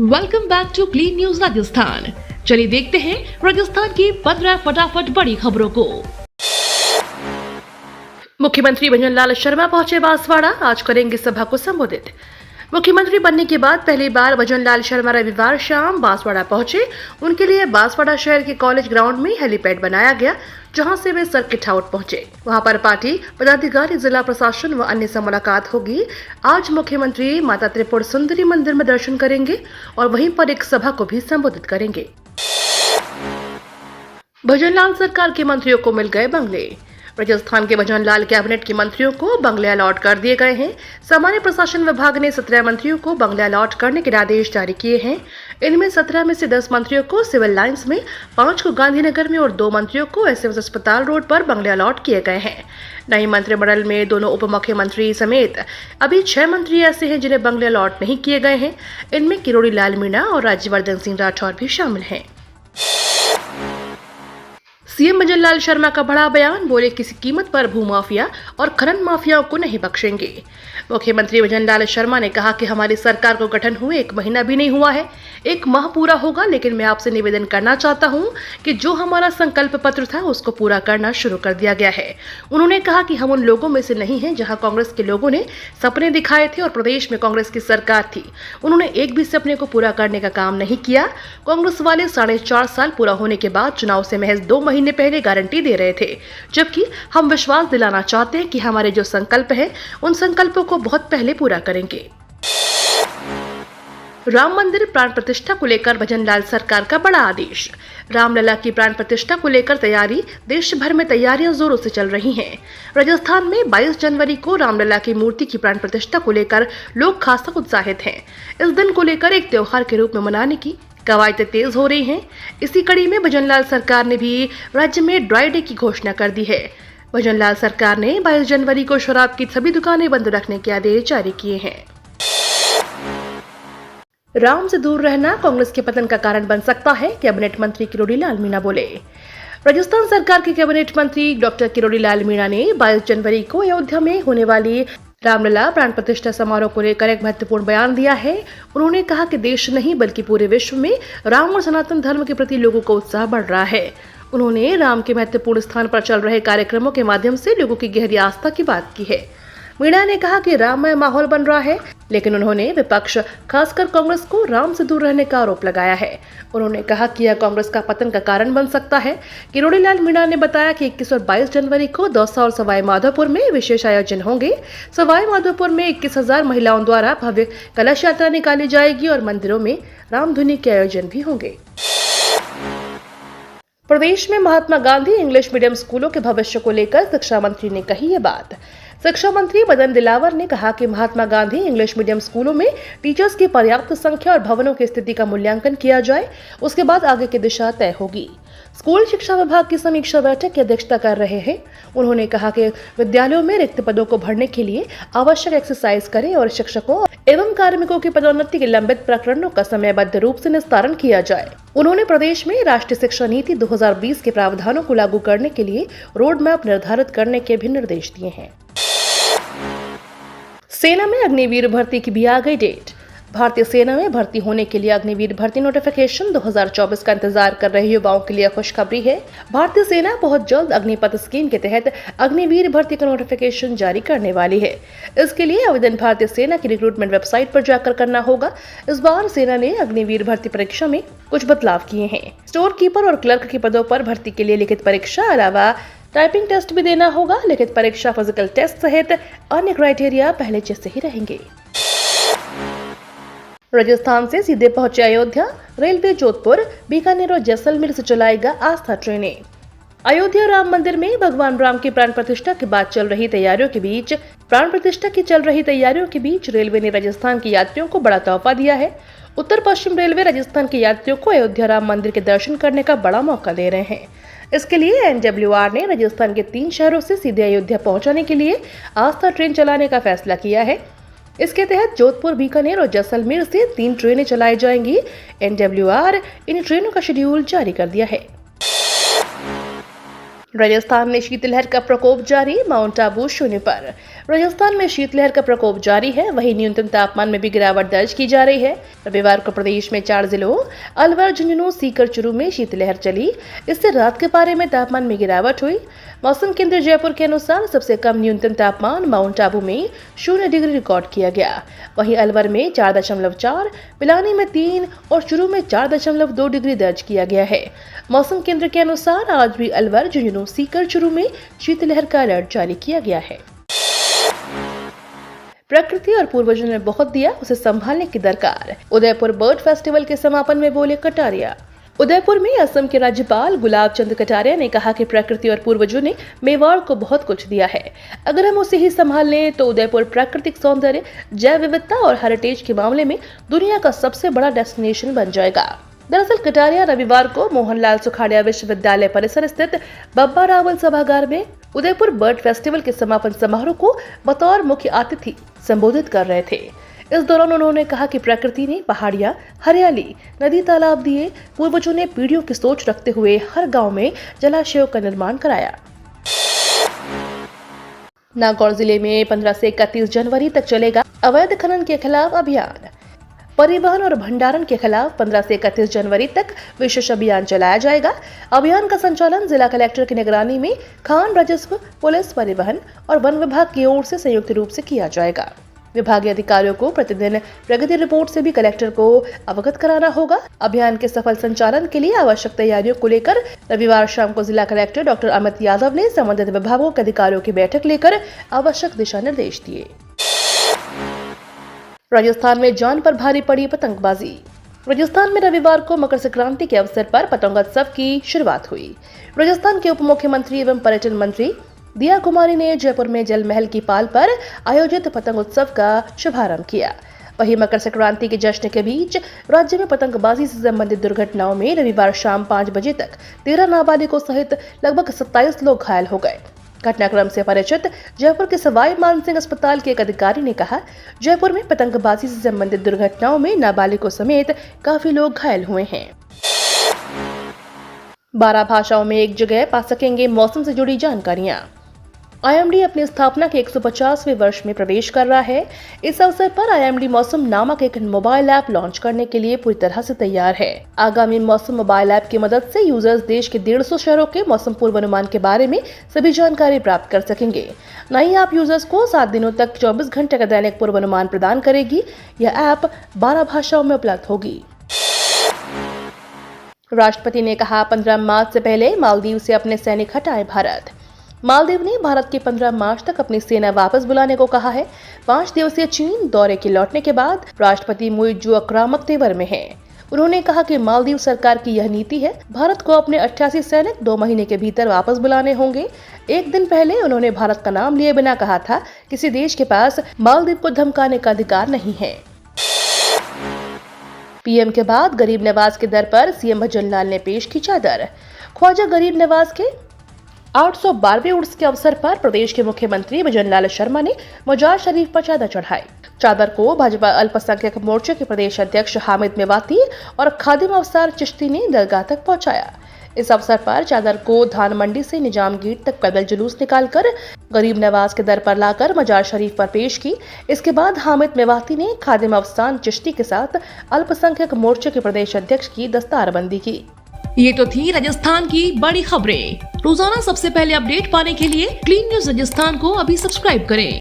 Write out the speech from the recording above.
Welcome back to clean news Rajasthan. चलिए देखते हैं राजस्थान की 15 फटाफट बड़ी खबरों को। मुख्यमंत्री भजनलाल शर्मा पहुंचे बांसवाड़ा, आज करेंगे सभा को संबोधित। मुख्यमंत्री बनने के बाद पहली बार भजनलाल शर्मा रविवार शाम बांसवाड़ा पहुंचे। उनके लिए बांसवाड़ा शहर के कॉलेज ग्राउंड में हेलीपैड बनाया गया, जहां से वे सर्किट हाउस पहुंचे। वहां पर पार्टी पदाधिकारी, जिला प्रशासन व अन्य से मुलाकात होगी। आज मुख्यमंत्री माता त्रिपुर सुंदरी मंदिर में दर्शन करेंगे और वहीं पर एक सभा को भी संबोधित करेंगे। भजनलाल सरकार के मंत्रियों को मिल गए बंगले। राजस्थान के भजनलाल कैबिनेट के मंत्रियों को बंगले अलॉट कर दिए गए हैं। सामान्य प्रशासन विभाग ने 17 मंत्रियों को बंगले अलॉट करने के आदेश जारी किए हैं। इनमें 17 में से 10 मंत्रियों को सिविल लाइंस में, 5 को गांधीनगर में और 2 मंत्रियों को एसएमएस अस्पताल रोड पर बंगले अलॉट किए गए हैं। नई मंत्रिमंडल में दोनों उप मुख्यमंत्री समेत अभी 6 मंत्री ऐसे हैं जिन्हें बंगले अलॉट नहीं किए गए हैं। इनमें किरोड़ी लाल मीणा और राज्यवर्धन सिंह राठौर भी शामिल हैं। सीएम भजनलाल शर्मा का बड़ा बयान, बोले किसी कीमत पर भूमाफिया और खनन माफियाओं को नहीं बख्शेंगे। मुख्यमंत्री भजनलाल शर्मा ने कहा कि हमारी सरकार को गठन हुए 1 महीना भी नहीं हुआ है, 1 माह पूरा होगा, लेकिन मैं आपसे निवेदन करना चाहता हूं कि जो हमारा संकल्प पत्र था उसको पूरा करना शुरू कर दिया गया है। उन्होंने कहा कि हम उन लोगों में से नहीं हैं जहां कांग्रेस के लोगों ने सपने दिखाए थे और प्रदेश में कांग्रेस की सरकार थी, उन्होंने एक भी सपने को पूरा करने का काम नहीं किया। कांग्रेस वाले 4.5 साल पूरा होने के बाद चुनाव से महज 2 महीने पहले गारंटी दे रहे थे, जबकि हम विश्वास दिलाना चाहते हैं कि हमारे जो संकल्प हैं उन संकल्पों को बहुत पहले पूरा करेंगे। राम मंदिर प्राण प्रतिष्ठा को लेकर भजनलाल सरकार का बड़ा आदेश। रामलला की प्राण प्रतिष्ठा को लेकर तैयारी, देश भर में तैयारियां जोरों से चल रही हैं। राजस्थान में 22 जनवरी को रामलला की मूर्ति की प्राण प्रतिष्ठा को लेकर लोग खासा उत्साहित हैं। इस दिन को लेकर एक त्योहार के रूप में मनाने की कवायदें तेज हो रही हैं। इसी कड़ी में भजनलाल सरकार ने भी राज्य में ड्राई डे की घोषणा कर दी है। भजनलाल सरकार ने 22 जनवरी को शराब की सभी दुकानें बंद रखने के आदेश जारी किए हैं। राम से दूर रहना कांग्रेस के पतन का कारण बन सकता है, कैबिनेट मंत्री किरोड़ी लाल मीणा बोले। राजस्थान सरकार के कैबिनेट मंत्री डॉक्टर किरोड़ी लाल मीणा ने 22 जनवरी को अयोध्या में होने वाली रामलला प्राण प्रतिष्ठा समारोह को लेकर एक महत्वपूर्ण बयान दिया है। उन्होंने कहा कि देश नहीं बल्कि पूरे विश्व में राम और सनातन धर्म के प्रति लोगों का उत्साह बढ़ रहा है। उन्होंने राम के महत्वपूर्ण स्थान पर चल रहे कार्यक्रमों के माध्यम से लोगों की गहरी आस्था की बात की है। मीणा ने कहा कि राममय माहौल बन रहा है, लेकिन उन्होंने विपक्ष, खासकर कांग्रेस को राम से दूर रहने का आरोप लगाया है। उन्होंने कहा कि यह कांग्रेस का पतन का कारण बन सकता है। किरोड़ी लाल मीणा ने बताया कि 21 और 22 जनवरी को दौसा और सवाई माधोपुर में विशेष आयोजन होंगे। सवाई माधोपुर में 21,000 महिलाओं द्वारा भव्य कलश यात्रा निकाली जाएगी और मंदिरों में रामधुनी के आयोजन भी होंगे। प्रदेश में महात्मा गांधी इंग्लिश मीडियम स्कूलों के भविष्य को लेकर शिक्षा मंत्री ने कही ये बात। शिक्षा मंत्री मदन दिलावर ने कहा कि महात्मा गांधी इंग्लिश मीडियम स्कूलों में टीचर्स की पर्याप्त संख्या और भवनों की स्थिति का मूल्यांकन किया जाए, उसके बाद आगे की दिशा तय होगी। स्कूल शिक्षा विभाग की समीक्षा बैठक की अध्यक्षता कर रहे हैं। उन्होंने कहा कि विद्यालयों में रिक्त पदों को भरने के लिए आवश्यक एक्सरसाइज करें और शिक्षकों एवं कार्मिकों की पदोन्नति के लंबित प्रकरणों का समयबद्ध रूप से निस्तारण किया जाए। उन्होंने प्रदेश में राष्ट्रीय शिक्षा नीति 2020 के प्रावधानों को लागू करने के लिए रोड मैप निर्धारित करने के भी निर्देश दिए हैं। सेना में अग्निवीर भर्ती की भी आ गई डेट। भारतीय सेना में भर्ती होने के लिए अग्निवीर भर्ती नोटिफिकेशन 2024 का इंतजार कर रहे युवाओं के लिए खुशखबरी है। भारतीय सेना बहुत जल्द अग्निपथ स्कीम के तहत अग्निवीर भर्ती का नोटिफिकेशन जारी करने वाली है। इसके लिए आवेदन भारतीय सेना की रिक्रूटमेंट वेबसाइट पर जाकर करना होगा। इस बार सेना ने अग्निवीर भर्ती परीक्षा में कुछ बदलाव किए हैं। स्टोर कीपर और क्लर्क के पदों पर भर्ती के लिए लिखित परीक्षा अलावा टाइपिंग टेस्ट भी देना होगा। लिखित परीक्षा, फिजिकल टेस्ट सहित अन्य क्राइटेरिया पहले जैसे ही रहेंगे। राजस्थान से सीधे पहुंचे अयोध्या, रेलवे जोधपुर, बीकानेर और जैसलमेर से चलाएगा आस्था ट्रेनें। अयोध्या राम मंदिर में भगवान राम की प्राण प्रतिष्ठा के बाद चल रही तैयारियों के बीच रेलवे ने राजस्थान के यात्रियों को बड़ा तोहफा दिया है। उत्तर पश्चिम रेलवे राजस्थान के यात्रियों को अयोध्या राम मंदिर के दर्शन करने का बड़ा मौका दे रहे हैं। इसके लिए एनडब्ल्यूआर ने राजस्थान के 3 शहरों से सीधे अयोध्या पहुंचाने के लिए आस्था ट्रेन चलाने का फैसला किया है। इसके तहत जोधपुर, बीकानेर और जैसलमेर से 3 ट्रेनें चलाई जाएंगी। एनडब्ल्यूआर इन ट्रेनों का शेड्यूल जारी कर दिया है। राजस्थान में शीतलहर का प्रकोप जारी, माउंट आबू 0 पर। राजस्थान में शीतलहर का प्रकोप जारी है, वहीं न्यूनतम तापमान में भी गिरावट दर्ज की जा रही है। रविवार को प्रदेश में 4 जिलों अलवर, झुंझुनू, सीकर, चूरू में शीतलहर चली। इससे रात के पारे में तापमान में गिरावट हुई। मौसम केंद्र जयपुर के अनुसार सबसे कम न्यूनतम तापमान माउंट आबू में 0 डिग्री रिकॉर्ड किया गया। वहीं अलवर में 4.4, पिलानी में 3 और चूरू में 4.2 डिग्री दर्ज किया गया है। मौसम केंद्र के अनुसार आज भी अलवर, झुंझुनू, सीकर, चूरू में शीतलहर का अलर्ट जारी किया गया है। प्रकृति और पूर्वजों ने बहुत दिया, उसे संभालने की दरकार। उदयपुर बर्ड फेस्टिवल के समापन में बोले कटारिया। उदयपुर में असम के राज्यपाल गुलाब चंद कटारिया ने कहा कि प्रकृति और पूर्वजों ने मेवाड़ को बहुत कुछ दिया है। अगर हम उसे ही संभाल लें तो उदयपुर प्राकृतिक सौंदर्य, जैव विविधता और हेरिटेज के मामले में दुनिया का सबसे बड़ा डेस्टिनेशन बन जाएगा। दरअसल कटारिया रविवार को मोहनलाल सुखाड़िया विश्वविद्यालय परिसर स्थित बब्बा रावल सभागार में उदयपुर बर्ड फेस्टिवल के समापन समारोह को बतौर मुख्य अतिथि संबोधित कर रहे थे। इस दौरान उन्होंने कहा कि प्रकृति ने पहाड़ियां, हरियाली, नदी, तालाब दिए। पूर्वजों ने पीढ़ियों की सोच रखते हुए हर गांव में जलाशयों का निर्माण कराया। नागौर जिले में 15 से 31 जनवरी तक चलेगा अवैध खनन के खिलाफ अभियान। परिवहन और भंडारण के खिलाफ 15 से 31 जनवरी तक विशेष अभियान चलाया जाएगा। अभियान का संचालन जिला कलेक्टर की निगरानी में खान राजस्व, पुलिस, परिवहन और वन विभाग की ओर से संयुक्त रूप से किया जाएगा। विभागीय अधिकारियों को प्रतिदिन प्रगति रिपोर्ट से भी कलेक्टर को अवगत कराना होगा। अभियान के सफल संचालन के लिए आवश्यक तैयारियों को लेकर रविवार शाम को जिला कलेक्टर डॉक्टर अमित यादव ने संबंधित विभागों के अधिकारियों की बैठक लेकर आवश्यक दिशा निर्देश दिए। राजस्थान में जान पर भारी पड़ी पतंगबाजी। राजस्थान में रविवार को मकर संक्रांति के अवसर पर पतंगोत्सव की शुरुआत हुई। राजस्थान के उप मुख्यमंत्री एवं पर्यटन मंत्री दिया कुमारी ने जयपुर में जल महल की पाल पर आयोजित पतंगोत्सव का शुभारंभ किया। वहीं मकर संक्रांति के जश्न के बीच राज्य में पतंगबाजी से संबंधित दुर्घटनाओं में रविवार शाम 5 बजे तक 13 नाबालिगों सहित लगभग 27 लोग घायल हो गए। घटनाक्रम से परिचित जयपुर के सवाई मानसिंह अस्पताल के एक अधिकारी ने कहा, जयपुर में पतंगबाजी से संबंधित दुर्घटनाओं में नाबालिगों समेत काफी लोग घायल हुए हैं। 12 भाषाओं में एक जगह पा सकेंगे मौसम से जुड़ी जानकारियां। IMD अपनी स्थापना के 150वें वर्ष में प्रवेश कर रहा है। इस अवसर पर IMD मौसम नामक एक मोबाइल ऐप लॉन्च करने के लिए पूरी तरह से तैयार है। आगामी मौसम मोबाइल ऐप की मदद से यूजर्स देश के 150 शहरों के मौसम पूर्वानुमान के बारे में सभी जानकारी प्राप्त कर सकेंगे। नई ऐप यूजर्स को 7 दिनों तक 24 घंटे का दैनिक पूर्वानुमान प्रदान करेगी। यह ऐप 12 भाषाओं में उपलब्ध होगी। राष्ट्रपति ने कहा, 15 मार्च से पहले मालदीव से अपने सैनिक हटाए भारत। मालदीव ने भारत के 15 मार्च तक अपनी सेना वापस बुलाने को कहा है। 5 दिवसीय चीन दौरे के लौटने के बाद राष्ट्रपति मुइज्जू आक्रामक तेवर में हैं। उन्होंने कहा कि मालदीव सरकार की यह नीति है, भारत को अपने 88 सैनिक 2 महीने के भीतर वापस बुलाने होंगे। एक दिन पहले उन्होंने भारत का नाम लिए बिना कहा था, किसी देश के पास मालदीव को धमकाने का अधिकार नहीं है। पीएम के बाद गरीब नवाज के दर पर सीएम भजनलाल ने पेश की चादर। ख्वाजा गरीब नवाज के 812वें उर्स के अवसर पर प्रदेश के मुख्यमंत्री भजनलाल शर्मा ने मजार शरीफ पर चादर चढ़ाई। चादर को भाजपा अल्पसंख्यक मोर्चे के प्रदेश अध्यक्ष हामिद मेवाती और खादिम अफसार चिश्ती ने दरगाह तक पहुंचाया। इस अवसर पर चादर को धान मंडी से निजाम गेट तक पैदल जुलूस निकालकर गरीब नवाज के दर पर लाकर मजार शरीफ पर पेश की। इसके बाद हामिद मेवाती ने खादिम अफसान चिश्ती के साथ अल्पसंख्यक मोर्चे के प्रदेश अध्यक्ष की दस्तारबंदी की। ये तो थी राजस्थान की बड़ी खबरें। रोजाना सबसे पहले अपडेट पाने के लिए क्लीन न्यूज राजस्थान को अभी सब्सक्राइब करें।